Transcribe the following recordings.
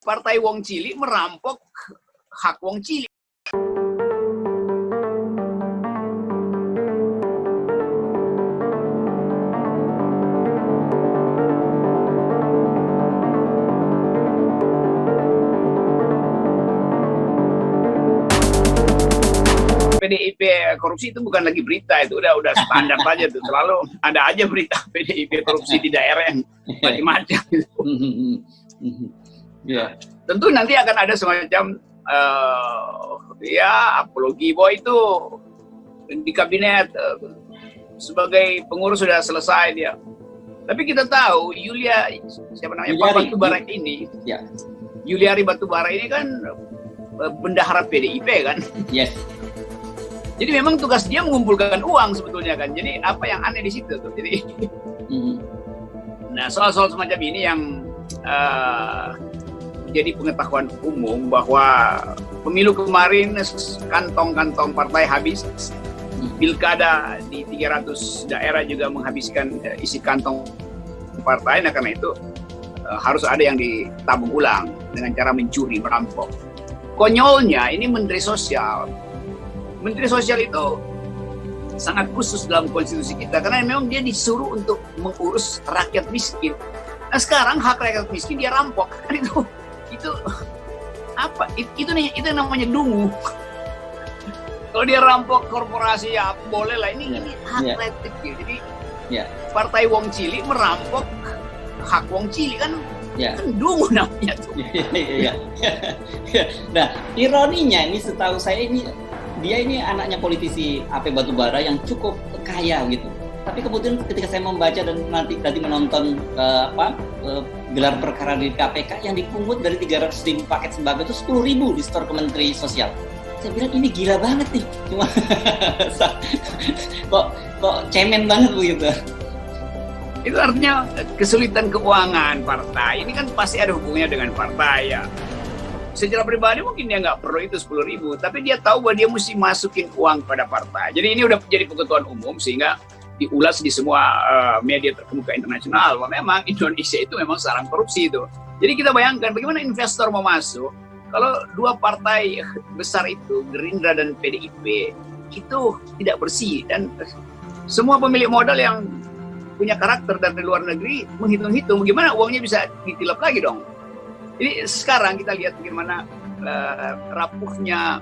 Partai Wong Cilik merampok hak Wong Cilik. PDIP korupsi itu bukan lagi berita, itu udah standar aja tuh, selalu ada aja berita PDIP korupsi di daerah yang macam-macam. Ya, tentu nanti akan ada semacam ya apologi bahwa itu di kabinet sebagai pengurus sudah selesai dia. Tapi kita tahu Yuliari Batubara ini, ya. Yuliari Batubara ini kan bendahara PDIP kan. Yes. Jadi memang tugas dia mengumpulkan uang sebetulnya kan. Jadi apa yang aneh di situ tuh. Jadi, nah soal-soal semacam ini yang jadi pengetahuan umum bahwa pemilu kemarin kantong-kantong partai habis, pilkada di 300 daerah juga menghabiskan isi kantong partai. Nah karena itu harus ada yang ditabung ulang dengan cara mencuri, merampok. Konyolnya ini Menteri Sosial. Menteri Sosial itu sangat khusus dalam konstitusi kita karena memang dia disuruh untuk mengurus rakyat miskin. Nah sekarang hak rakyat miskin dia rampok. Kan itu apa? Itu namanya dungu. Kalau dia rampok korporasi ya boleh lah, ini hak rakyat. Jadi Partai Wong Cilik merampok hak Wong Cilik kan. Kan dungu namanya tuh. Nah ironinya ini setahu saya dia ini anaknya politisi AP Batubara yang cukup kaya gitu. Tapi kemudian ketika saya membaca dan nanti menonton gelar perkara di KPK yang dipungut dari 300.000 paket sembako itu 10.000 di store Kementerian Sosial. Saya bilang ini gila banget nih. Cuma kok cemen banget begitu. Itu artinya kesulitan keuangan partai. Ini kan pasti ada hubungannya dengan partai ya. Secara pribadi mungkin dia nggak perlu itu 10.000, tapi dia tahu bahwa dia mesti masukin uang pada partai. Jadi ini udah jadi pengetahuan umum sehingga diulas di semua media terkemuka internasional bahwa memang Indonesia itu memang sarang korupsi itu. Jadi kita bayangkan bagaimana investor mau masuk kalau dua partai besar itu, Gerindra dan PDIP, itu tidak bersih dan semua pemilik modal yang punya karakter dari luar negeri menghitung-hitung bagaimana uangnya bisa ditilap lagi dong. Jadi sekarang kita lihat bagaimana rapuhnya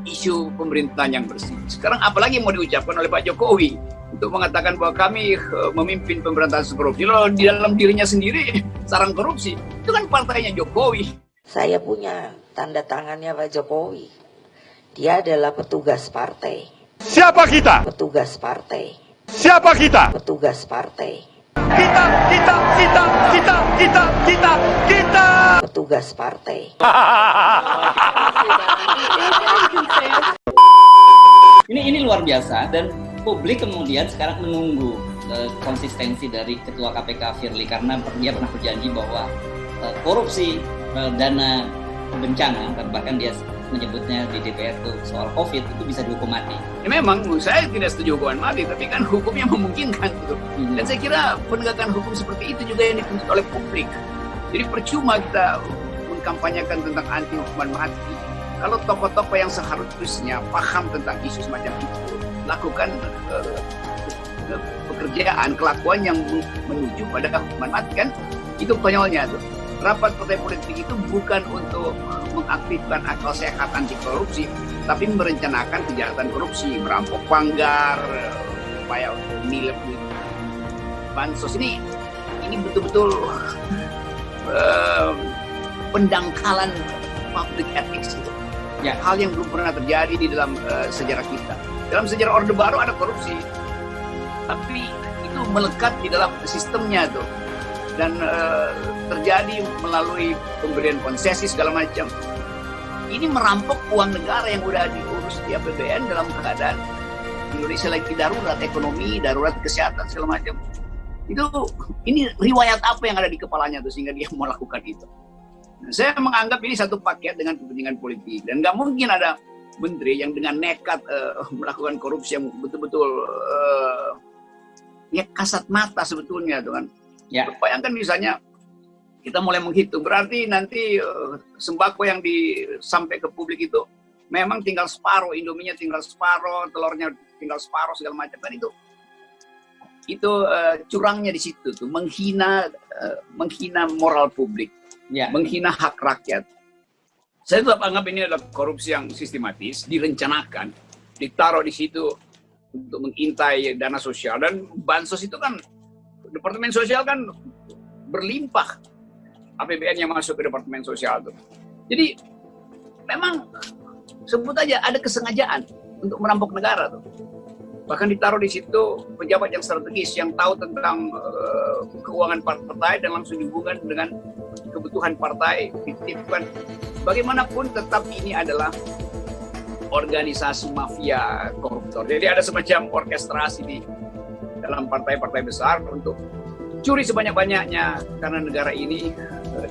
isu pemerintahan yang bersih. Sekarang apalagi mau diucapkan oleh Pak Jokowi untuk mengatakan bahwa kami memimpin pemberantasan korupsi. Lalu di dalam dirinya sendiri sarang korupsi. Itu kan partainya Jokowi. Saya punya tanda tangannya Pak Jokowi. Dia adalah petugas partai. Siapa kita? Petugas partai. Siapa kita? Petugas partai. Kita. Petugas partai. Ini luar biasa dan publik kemudian sekarang menunggu konsistensi dari Ketua KPK Firly karena dia pernah berjanji bahwa korupsi dana bencana dan bahkan dia menyebutnya di DPR itu soal COVID itu bisa dihukum mati. Ya memang saya tidak setuju hukuman mati, tapi kan hukumnya memungkinkan gitu. Dan saya kira penegakan hukum seperti itu juga yang dituntut oleh publik. Jadi percuma kita mengkampanyekan tentang anti hukuman mati kalau tokoh-tokoh yang seharusnya paham tentang isu semacam itu lakukan pekerjaan, kelakuan yang menuju pada hukuman mati kan. Itu konyolnya tuh. Rapat partai politik itu bukan untuk mengaktifkan akal sehat anti korupsi, tapi merencanakan kejahatan korupsi, merampok panggar, upaya nilai bansos ini betul-betul pendangkalan public ethics itu. Ya, hal yang belum pernah terjadi di dalam sejarah kita. Dalam sejarah Orde Baru ada korupsi, tapi itu melekat di dalam sistemnya tuh. Dan terjadi melalui pemberian konsesi segala macam. Ini merampok uang negara yang udah diurus di APBN dalam keadaan Indonesia lagi darurat ekonomi, darurat kesehatan segala macam. Ini riwayat apa yang ada di kepalanya tuh sehingga dia melakukan itu. Nah, saya menganggap ini satu paket dengan kepentingan politik dan nggak mungkin ada menteri yang dengan nekat melakukan korupsi yang betul-betul kasat mata sebetulnya tuh kan. Ya. Bayangkan misalnya kita mulai menghitung. Berarti nanti sembako yang sampai ke publik itu memang tinggal separuh, Indominya tinggal separuh, telurnya tinggal separuh, segala macam. Kan itu curangnya di situ tuh, menghina moral publik, menghina hak rakyat. Saya tetap anggap ini adalah korupsi yang sistematis, direncanakan, ditaruh di situ untuk mengintai dana sosial. Dan bansos itu kan, Departemen Sosial kan berlimpah APBN yang masuk ke Departemen Sosial itu. Jadi memang sebut aja ada kesengajaan untuk merampok negara tuh. Bahkan ditaruh di situ pejabat yang strategis yang tahu tentang keuangan partai dan langsung dihubungkan dengan kebutuhan partai, dititipkan. Bagaimanapun tetap ini adalah organisasi mafia koruptor. Jadi ada semacam orkestrasi di dalam partai-partai besar untuk curi sebanyak-banyaknya, karena negara ini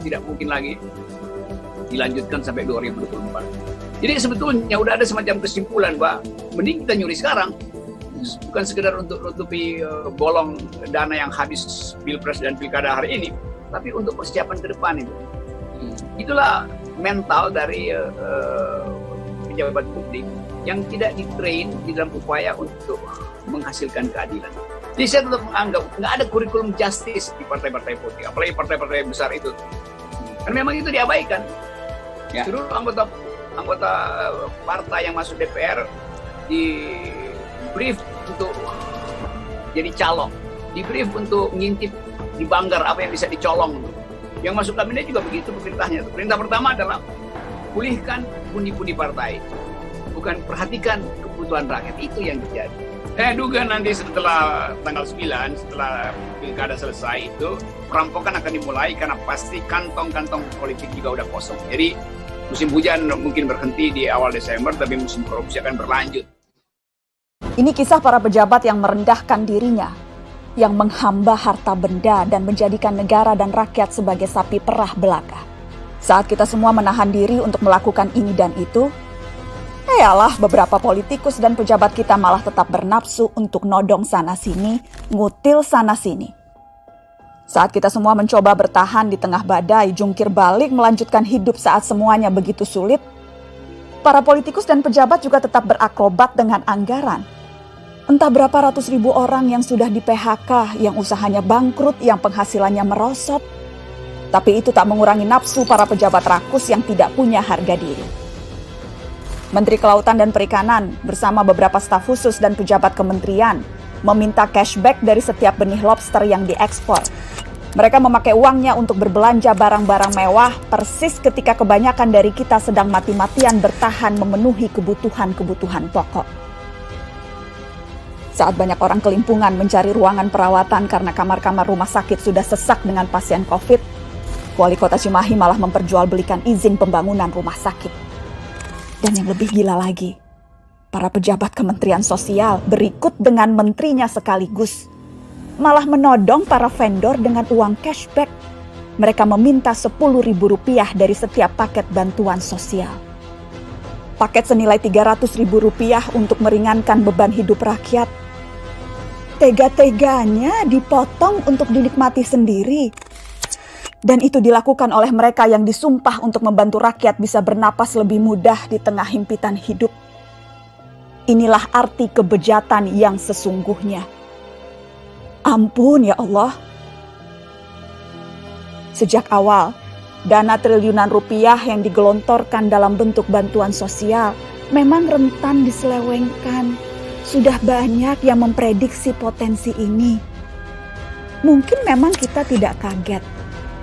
tidak mungkin lagi dilanjutkan sampai 2024. Jadi sebetulnya udah ada semacam kesimpulan, Pak, mending kita nyuri sekarang. Bukan sekedar untuk nutupi bolong dana yang habis Pilpres dan Pilkada hari ini, tapi untuk persiapan ke depan itu. Itulah mental dari pejabat publik yang tidak ditrain di dalam upaya untuk menghasilkan keadilan. Jadi saya tetap menganggap nggak ada kurikulum justice di partai-partai politik, apalagi partai-partai besar itu. Karena memang itu diabaikan. Ya. Seluruh anggota partai yang masuk DPR di brief untuk jadi calon, di brief untuk ngintip di banggar apa yang bisa dicolong. Yang masuk kabinet juga begitu perintahnya. Perintah pertama adalah pulihkan pundi-pundi partai, bukan perhatikan kebutuhan rakyat. Itu yang terjadi. Saya duga nanti setelah tanggal 9, setelah pilkada selesai itu, perampokan akan dimulai karena pasti kantong-kantong politik juga udah kosong. Jadi musim hujan mungkin berhenti di awal Desember, tapi musim korupsi akan berlanjut. Ini kisah para pejabat yang merendahkan dirinya, yang menghamba harta benda dan menjadikan negara dan rakyat sebagai sapi perah belaka. Saat kita semua menahan diri untuk melakukan ini dan itu, yalah beberapa politikus dan pejabat kita malah tetap bernafsu untuk nodong sana-sini, ngutil sana-sini. Saat kita semua mencoba bertahan di tengah badai, jungkir balik melanjutkan hidup saat semuanya begitu sulit, para politikus dan pejabat juga tetap berakrobat dengan anggaran. Entah berapa ratus ribu orang yang sudah di PHK, yang usahanya bangkrut, yang penghasilannya merosot. Tapi itu tak mengurangi nafsu para pejabat rakus yang tidak punya harga diri. Menteri Kelautan dan Perikanan bersama beberapa staf khusus dan pejabat kementerian meminta cashback dari setiap benih lobster yang diekspor. Mereka memakai uangnya untuk berbelanja barang-barang mewah persis ketika kebanyakan dari kita sedang mati-matian bertahan memenuhi kebutuhan-kebutuhan pokok. Saat banyak orang kelimpungan mencari ruangan perawatan karena kamar-kamar rumah sakit sudah sesak dengan pasien COVID, Wali Kota Cimahi malah memperjualbelikan izin pembangunan rumah sakit. Dan yang lebih gila lagi, para pejabat Kementerian Sosial berikut dengan menterinya sekaligus, malah menodong para vendor dengan uang cashback. Mereka meminta Rp10.000 dari setiap paket bantuan sosial. Paket senilai Rp300.000 untuk meringankan beban hidup rakyat. Tega-teganya dipotong untuk dinikmati sendiri. Dan itu dilakukan oleh mereka yang disumpah untuk membantu rakyat bisa bernapas lebih mudah di tengah himpitan hidup. Inilah arti kebejatan yang sesungguhnya. Ampun ya Allah. Sejak awal, dana triliunan rupiah yang digelontorkan dalam bentuk bantuan sosial memang rentan diselewengkan. Sudah banyak yang memprediksi potensi ini. Mungkin memang kita tidak kaget,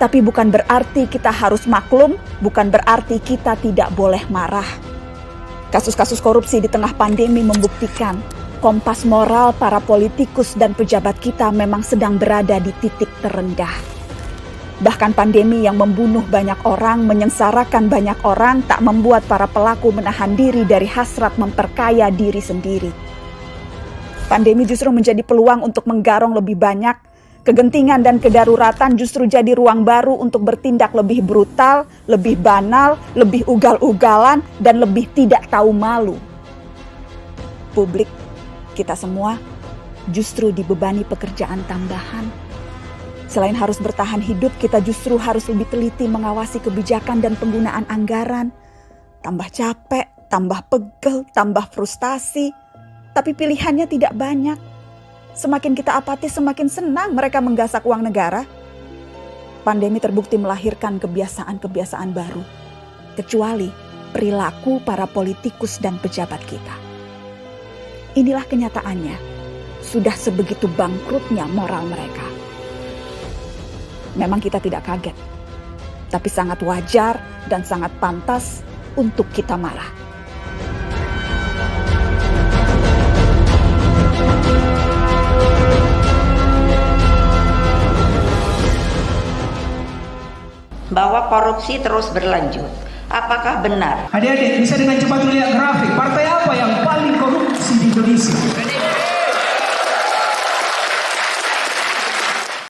tapi bukan berarti kita harus maklum, bukan berarti kita tidak boleh marah. Kasus-kasus korupsi di tengah pandemi membuktikan kompas moral para politikus dan pejabat kita memang sedang berada di titik terendah. Bahkan pandemi yang membunuh banyak orang, menyengsarakan banyak orang, tak membuat para pelaku menahan diri dari hasrat memperkaya diri sendiri. Pandemi justru menjadi peluang untuk menggarong lebih banyak. Kegentingan dan kedaruratan justru jadi ruang baru untuk bertindak lebih brutal, lebih banal, lebih ugal-ugalan, dan lebih tidak tahu malu. Publik, kita semua justru dibebani pekerjaan tambahan. Selain harus bertahan hidup, kita justru harus lebih teliti mengawasi kebijakan dan penggunaan anggaran. Tambah capek, tambah pegel, tambah frustasi. Tapi pilihannya tidak banyak. Semakin kita apatis, semakin senang mereka menggasak uang negara. Pandemi terbukti melahirkan kebiasaan-kebiasaan baru. Kecuali perilaku para politikus dan pejabat kita. Inilah kenyataannya. Sudah sebegitu bangkrutnya moral mereka. Memang kita tidak kaget, tapi sangat wajar dan sangat pantas untuk kita marah. Bahwa korupsi terus berlanjut. Apakah benar? Adik-adik bisa dengan cepat melihat grafik partai apa yang paling korupsi di Indonesia?